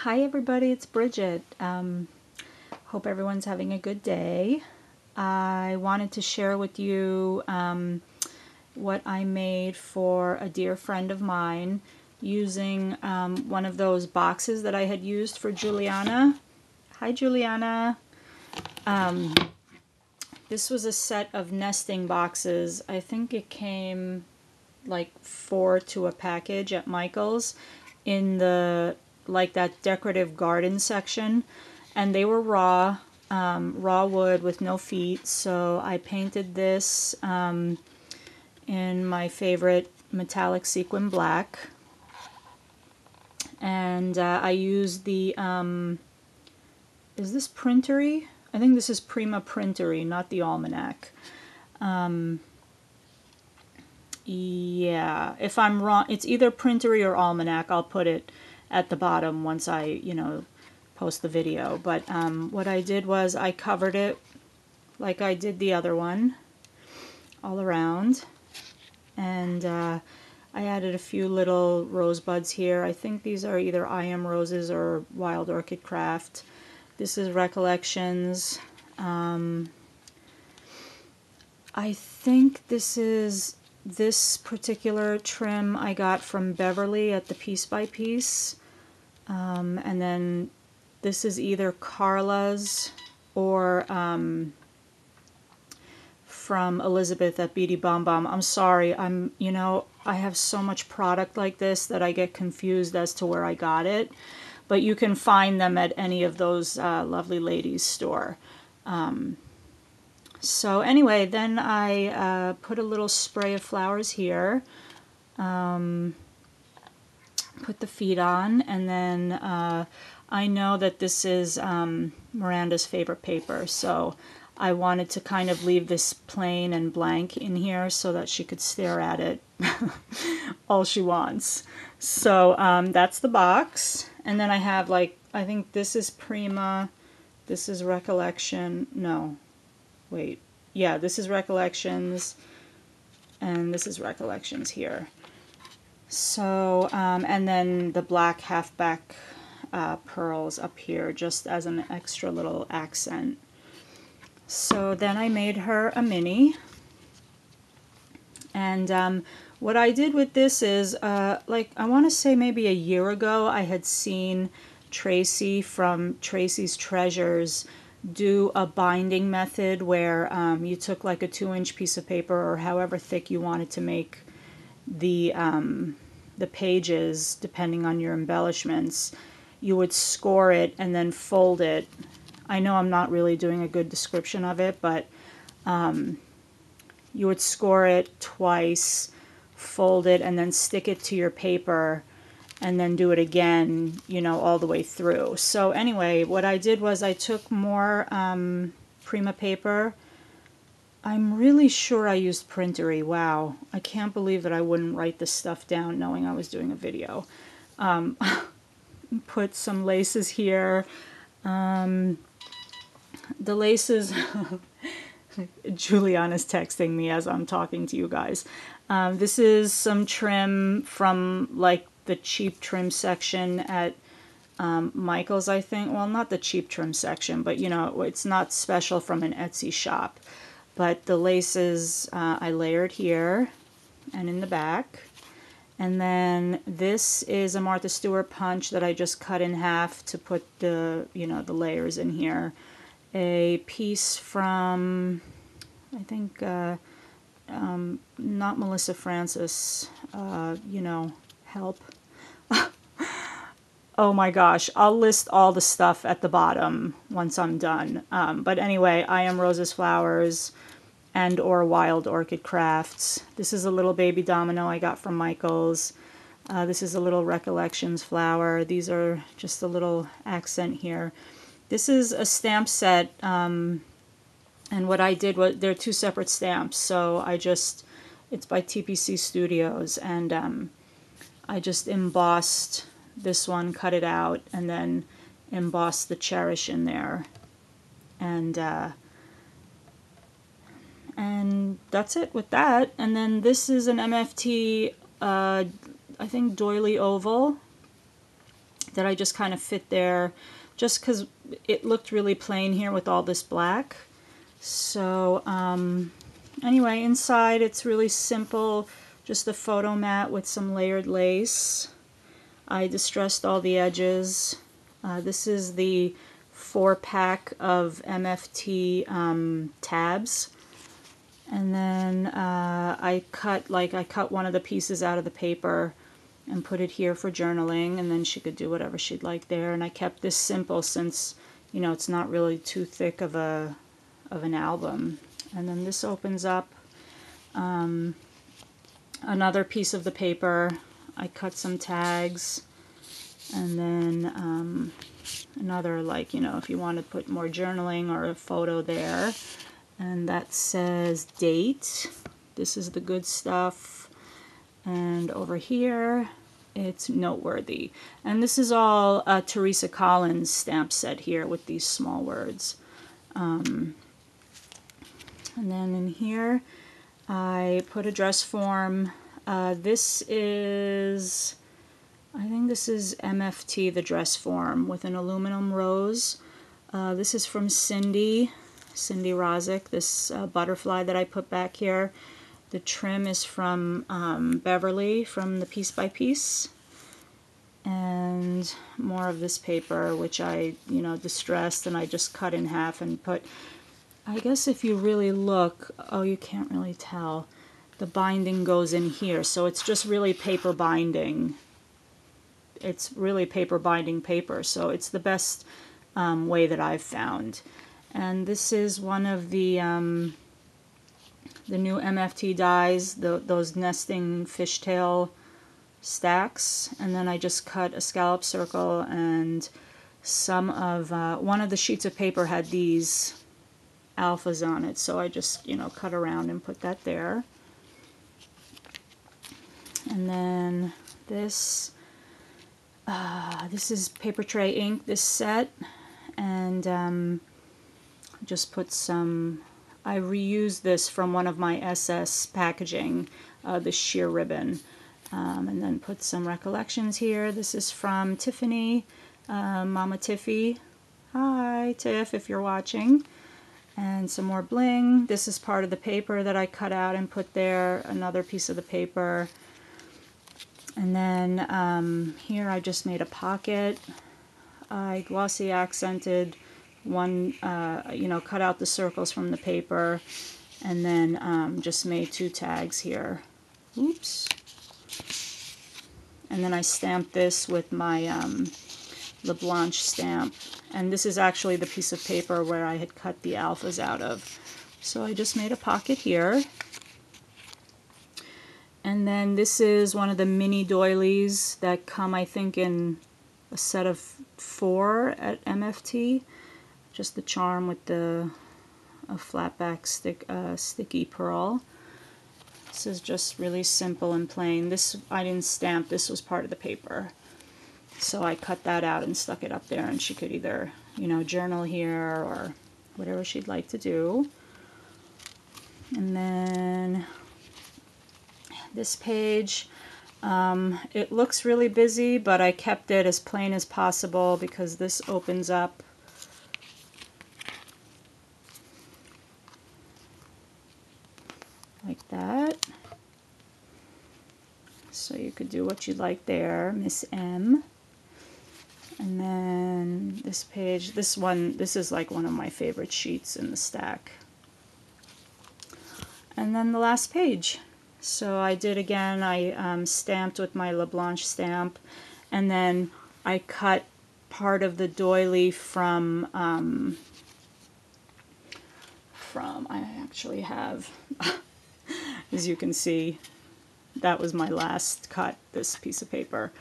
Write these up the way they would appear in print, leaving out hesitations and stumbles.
Hi everybody, it's Brigitte. Hope everyone's having a good day. I wanted to share with you what I made for a dear friend of mine using one of those boxes that I had used for Juliana. Hi Juliana. This was a set of nesting boxes. I think it came like 4 to a package at Michael's in the like that decorative garden section, and they were raw wood with no feet. So I painted this in my favorite metallic sequin black, and I used the is this Printery? I think this is Prima Printery, not the Almanac. Yeah, if I'm wrong, it's either Printery or Almanac. I'll put it at the bottom once I, post the video. But what I did was I covered it like I did the other one, all around. And I added a few little rosebuds here. I think these are either I Am Roses or Wild Orchid Craft. This is Recollections. I think this particular trim I got from Beverly at the Piece by Piece. And then this is either Carla's or from Elizabeth at BeadyBombom. I'm sorry, I have so much product like this that I get confused as to where I got it. But you can find them at any of those lovely ladies' store. So anyway, then I put a little spray of flowers here, put the feet on, and then I know that this is Miranda's favorite paper, so I wanted to kind of leave this plain and blank in here so that she could stare at it all she wants. So that's the box, and then I have I think this is Prima, this is Recollection, no. Wait, yeah, this is Recollections, and this is Recollections here. So, and then the black halfback pearls up here just as an extra little accent. So then I made her a mini. And what I did with this is, I want to say maybe a year ago, I had seen Tracy from Tracy's Treasures do a binding method where you took like a 2-inch piece of paper or however thick you wanted to make the pages, depending on your embellishments. You would score it and then fold it. I know I'm not really doing a good description of it, but you would score it twice, fold it, and then stick it to your paper, and then do it again, all the way through. So anyway, what I did was I took more Prima paper. I'm really sure I used Printery. Wow, I can't believe that I wouldn't write this stuff down knowing I was doing a video. Put some laces here. The laces, Juliana's texting me as I'm talking to you guys. This is some trim from like the cheap trim section at Michael's, I think. Well, not the cheap trim section, but it's not special from an Etsy shop. But the laces I layered here and in the back. And then this is a Martha Stewart punch that I just cut in half to put the, the layers in here. A piece from, I think, not Melissa Francis, help. Oh my gosh, I'll list all the stuff at the bottom once I'm done. But anyway, I Am Roses Flowers and or Wild Orchid Crafts. This is a little baby domino I got from Michael's. This is a little Recollections flower. These are just a little accent here. This is a stamp set, and what I did was, they're 2 separate stamps, so it's by TPC Studios, and I just embossed this one, cut it out, and then embossed the Cherish in there. And that's it with that. And then this is an MFT, I think Doily Oval. that I just kind of fit there just because it looked really plain here with all this black. So anyway, inside it's really simple, just a photo mat with some layered lace. I distressed all the edges. This is the 4-pack of MFT tabs. And then I cut one of the pieces out of the paper and put it here for journaling, and then she could do whatever she'd like there. And I kept this simple since, you know, it's not really too thick of an album. And then this opens up another piece of the paper. I cut some tags, and then another, like, you know, if you want to put more journaling or a photo there. And that says date. This is the good stuff. And over here, it's noteworthy. And this is all a Teresa Collins stamp set here with these small words. And then in here, I put a dress form. This is, I think this is MFT, the dress form, with an aluminum rose. This is from Cindy Rozic, this butterfly that I put back here. The trim is from Beverly from the Piece by Piece. And more of this paper, which I, you know, distressed, and I just cut in half and put, I guess if you really look, oh, you can't really tell, the binding goes in here, so it's just really paper binding. It's really paper binding paper, so it's the best way that I've found. And this is one of the new MFT dies, those nesting fishtail stacks. And then I just cut a scallop circle, and some of one of the sheets of paper had these alphas on it, so I just, you know, cut around and put that there. And then this is paper tray ink, this set, and just put some, I reused this from one of my SS packaging, the sheer ribbon, and then put some recollections here. This is from Tiffany, Mama Tiffy. Hi Tiff, if you're watching. And some more bling. This is part of the paper that I cut out and put there, another piece of the paper. And then here I just made a pocket. I glossy accented one, you know, cut out the circles from the paper, and then just made 2 tags here. Oops. And then I stamped this with my Blanche stamp. And this is actually the piece of paper where I had cut the alphas out of. So I just made a pocket here. And then this is one of the mini doilies that come, I think, in a set of 4 at MFT. Just the charm with the flat back sticky pearl. This is just really simple and plain. This I didn't stamp, this was part of the paper. So I cut that out and stuck it up there, and she could either, you know, journal here or whatever she'd like to do. And then this page, it looks really busy, but I kept it as plain as possible because this opens up like that. So you could do what you'd like there, Miss M. And then this page, this is like one of my favorite sheets in the stack. And then the last page. So I did again, I stamped with my Blanche stamp, and then I cut part of the doily from I actually have, as you can see, that was my last cut, this piece of paper.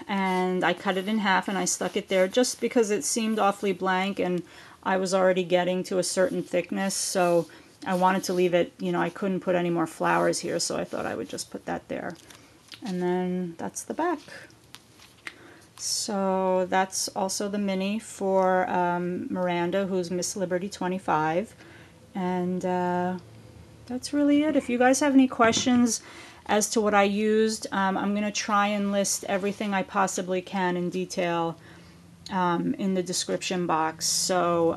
And I cut it in half and I stuck it there just because it seemed awfully blank, and I was already getting to a certain thickness, so I wanted to leave it, you know, I couldn't put any more flowers here, so I thought I would just put that there. And then that's the back. So that's also the mini for Miranda, who's Miss Liberty 25. And that's really it. If you guys have any questions As to what I used, I'm going to try and list everything I possibly can in detail in the description box, so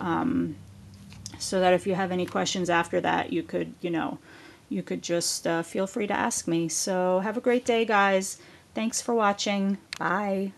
so that if you have any questions after that, you could, you could just feel free to ask me. So have a great day, guys. Thanks for watching. Bye.